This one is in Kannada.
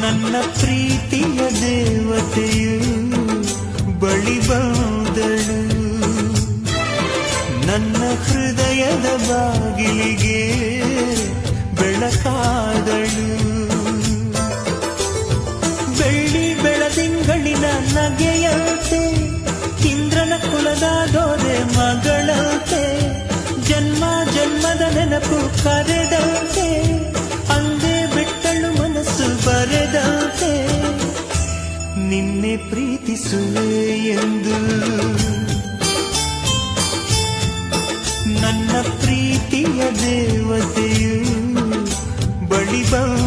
ನನ್ನ ಪ್ರೀತಿಯ ದೇವತೆಯು ಬಳಿ ಬಂದಳು, ನನ್ನ ಹೃದಯದ ಬಾಗಿಲಿಗೆ ಬೆಳಕಾದಳು. ಬೆಳ್ಳಿ ಬೆಳದಿಂಗಳಿನ ನಗೆಯಂತೆ, ಇಂದ್ರನ ಕುಲದ ದೊರೆ ಮಗಳಂತೆ, ಜನ್ಮ ಜನ್ಮದ ನೆನಪು ಕರೆದಂತೆ, ಅಂದೇ ಬಿಟ್ಟಳು ಮನಸ್ಸು ಬರೆದಂತೆ, ನಿನ್ನೆ ಪ್ರೀತಿಸುವೆ ಎಂದು. ನನ್ನ ಪ್ರೀತಿಯ ದೇವತೆಯು ಬಳಿ ಬಂದ